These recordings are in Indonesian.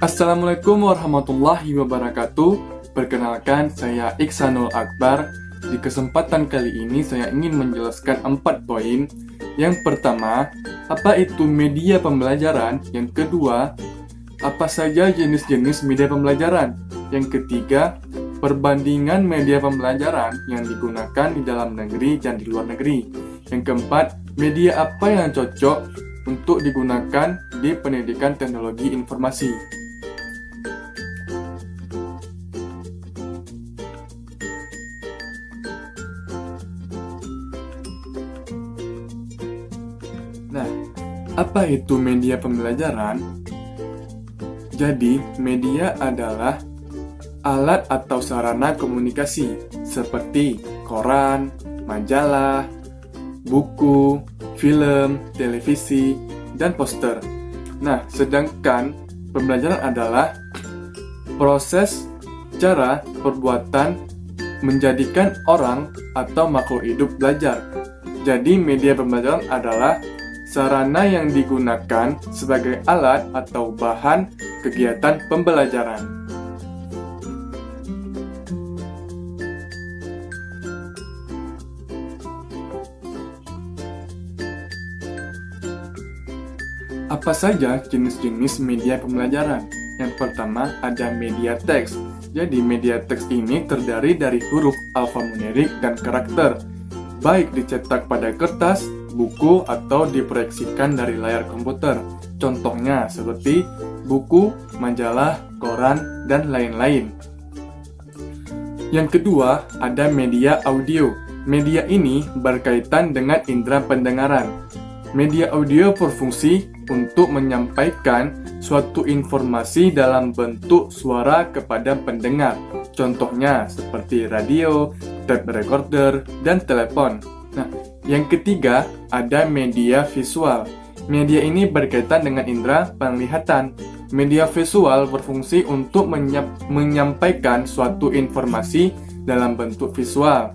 Assalamualaikum warahmatullahi wabarakatuh. Perkenalkan, saya Iksanul Akbar. Di kesempatan kali ini saya ingin menjelaskan 4 poin. Yang pertama, apa itu media pembelajaran? Yang kedua, apa saja jenis-jenis media pembelajaran? Yang ketiga, perbandingan media pembelajaran yang digunakan di dalam negeri dan di luar negeri. Yang keempat, media apa yang cocok untuk digunakan di pendidikan teknologi informasi. Nah, apa itu media pembelajaran? Jadi, media adalah alat atau sarana komunikasi seperti koran, majalah, buku, film, televisi, dan poster. Nah, sedangkan pembelajaran adalah proses, cara, perbuatan menjadikan orang atau makhluk hidup belajar. Jadi, media pembelajaran adalah sarana yang digunakan sebagai alat atau bahan kegiatan pembelajaran. Apa saja jenis-jenis media pembelajaran? Yang pertama ada media teks. Jadi media teks ini terdiri dari huruf alfanumerik dan karakter, baik dicetak pada kertas, buku, atau diproyeksikan dari layar komputer. Contohnya seperti buku, majalah, koran, dan lain-lain. Yang kedua, ada media audio. Media ini berkaitan dengan indera pendengaran. Media audio berfungsi untuk menyampaikan suatu informasi dalam bentuk suara kepada pendengar. Contohnya seperti radio, tape recorder, dan telepon. Nah, yang ketiga ada media visual. Media ini berkaitan dengan indera penglihatan. Media visual berfungsi untuk menyampaikan suatu informasi dalam bentuk visual.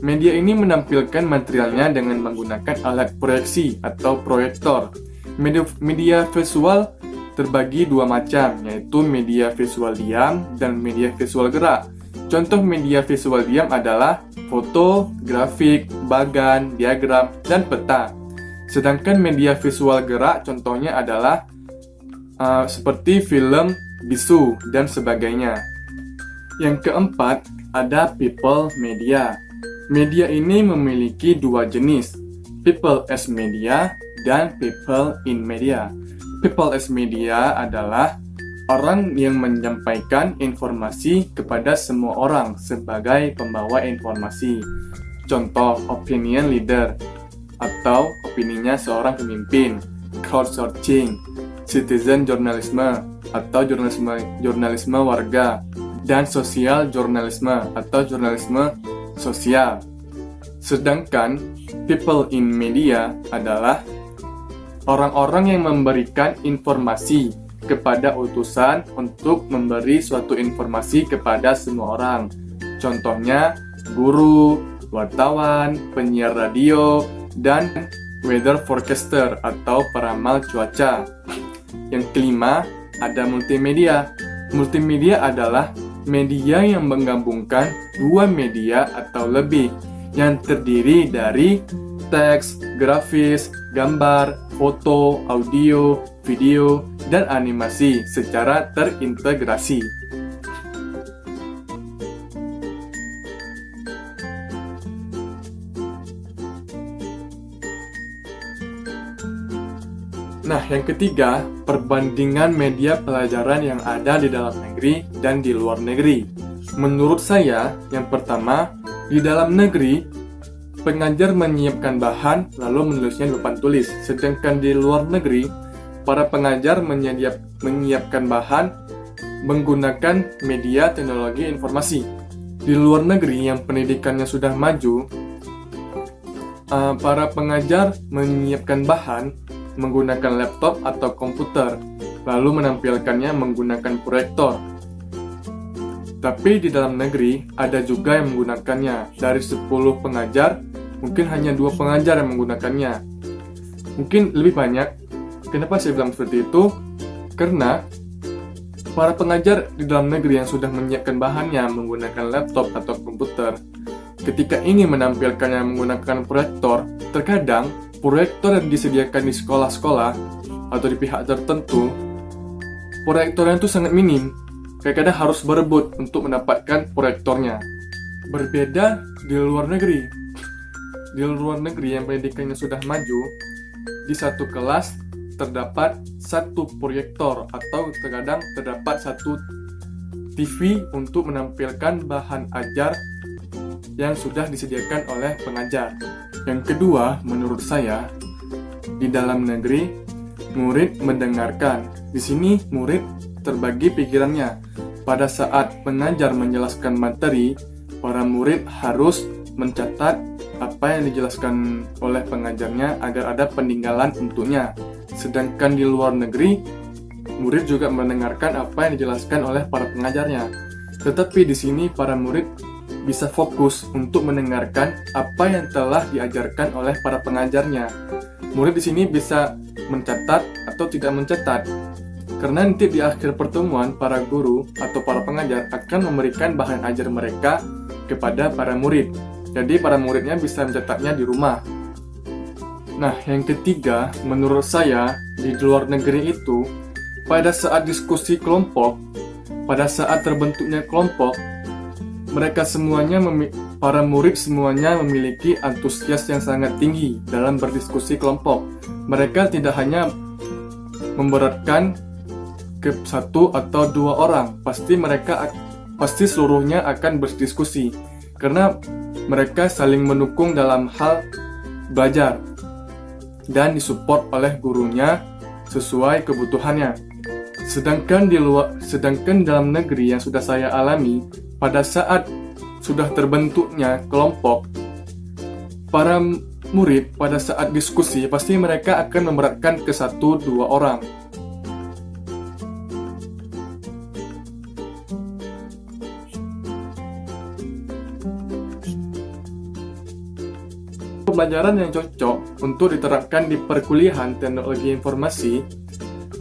Media ini menampilkan materialnya dengan menggunakan alat proyeksi atau proyektor. Media visual terbagi dua macam, yaitu media visual diam dan media visual gerak. Contoh media visual diam adalah foto, grafik, bagan, diagram, dan peta. Sedangkan media visual gerak contohnya adalah seperti film, bisu, dan sebagainya. Yang keempat, ada people media. Media ini memiliki dua jenis, people as media dan people in media. People as media adalah orang yang menyampaikan informasi kepada semua orang sebagai pembawa informasi. Contoh, opinion leader atau opininya seorang pemimpin, crowdsourcing, citizen journalism atau jurnalisme warga, dan social journalism atau jurnalisme sosial. Sedangkan people in media adalah orang-orang yang memberikan informasi kepada utusan untuk memberi suatu informasi kepada semua orang. Contohnya guru, wartawan, penyiar radio, dan weather forecaster atau peramal cuaca. Yang kelima, ada multimedia. Multimedia adalah media yang menggabungkan dua media atau lebih yang terdiri dari teks, grafis, gambar, foto, audio, video, dan animasi secara terintegrasi. Nah, yang ketiga, perbandingan media pelajaran yang ada di dalam negeri dan di luar negeri. Menurut saya, yang pertama, di dalam negeri, pengajar menyiapkan bahan lalu menulisnya di papan tulis. Sedangkan di luar negeri, para pengajar menyiapkan bahan menggunakan media teknologi informasi. Di luar negeri yang pendidikannya sudah maju, para pengajar menyiapkan bahan menggunakan laptop atau komputer, lalu menampilkannya menggunakan proyektor. Tapi di dalam negeri, ada juga yang menggunakannya. Dari 10 pengajar, mungkin hanya 2 pengajar yang menggunakannya. Mungkin lebih banyak. Kenapa saya bilang seperti itu? Karena Para pengajar di dalam negeri yang sudah menyiapkan bahannya menggunakan laptop atau komputer, ketika ingin menampilkannya menggunakan proyektor, terkadang proyektor yang disediakan di sekolah-sekolah atau di pihak tertentu, proyektornya itu sangat minim. Kadang-kadang harus berebut untuk mendapatkan proyektornya. Berbeda di luar negeri. Di luar negeri yang pendidikannya sudah maju, di satu kelas terdapat satu proyektor atau terkadang terdapat satu TV untuk menampilkan bahan ajar yang sudah disediakan oleh pengajar. Yang kedua, menurut saya, di dalam negeri, murid mendengarkan. Di sini, murid terbagi pikirannya. Pada saat pengajar menjelaskan materi, para murid harus mencatat apa yang dijelaskan oleh pengajarnya agar ada peninggalan untuknya. Sedangkan di luar negeri, murid juga mendengarkan apa yang dijelaskan oleh para pengajarnya. Tetapi di sini para murid bisa fokus untuk mendengarkan apa yang telah diajarkan oleh para pengajarnya. Murid di sini bisa mencatat atau tidak mencatat. Karena nanti di akhir pertemuan, para guru atau para pengajar akan memberikan bahan ajar mereka kepada para murid. Jadi para muridnya bisa mencatatnya di rumah. Nah, yang ketiga, menurut saya, di luar negeri itu, pada saat diskusi kelompok, pada saat terbentuknya kelompok, mereka semuanya, para murid semuanya memiliki antusias yang sangat tinggi dalam berdiskusi kelompok. Mereka tidak hanya memberatkan ke satu atau dua orang, pasti seluruhnya akan berdiskusi, karena mereka saling mendukung dalam hal belajar dan disupport oleh gurunya sesuai kebutuhannya. Sedangkan dalam negeri yang sudah saya alami, pada saat sudah terbentuknya kelompok, para murid pada saat diskusi pasti mereka akan memberatkan ke satu dua orang. Pembelajaran yang cocok untuk diterapkan di perkuliahan teknologi informasi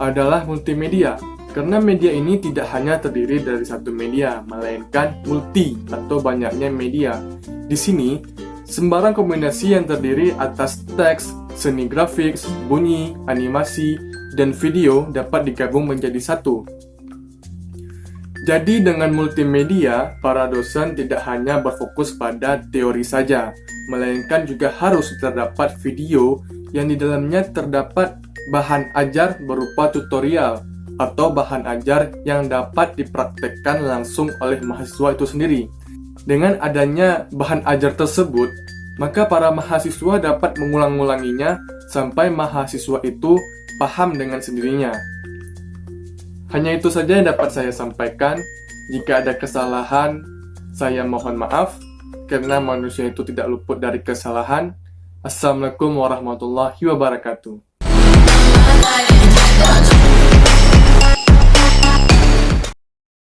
adalah multimedia, karena media ini tidak hanya terdiri dari satu media, melainkan multi atau banyaknya media. Di sini, sembarang kombinasi yang terdiri atas teks, seni grafik, bunyi, animasi, dan video dapat digabung menjadi satu. Jadi dengan multimedia, para dosen tidak hanya berfokus pada teori saja, melainkan juga harus terdapat video yang di dalamnya terdapat bahan ajar berupa tutorial atau bahan ajar yang dapat dipraktekkan langsung oleh mahasiswa itu sendiri. Dengan adanya bahan ajar tersebut, maka para mahasiswa dapat mengulang-ulanginya sampai mahasiswa itu paham dengan sendirinya. Hanya itu saja yang dapat saya sampaikan. Jika ada kesalahan, saya mohon maaf, karena manusia itu tidak luput dari kesalahan. Assalamualaikum warahmatullahi wabarakatuh.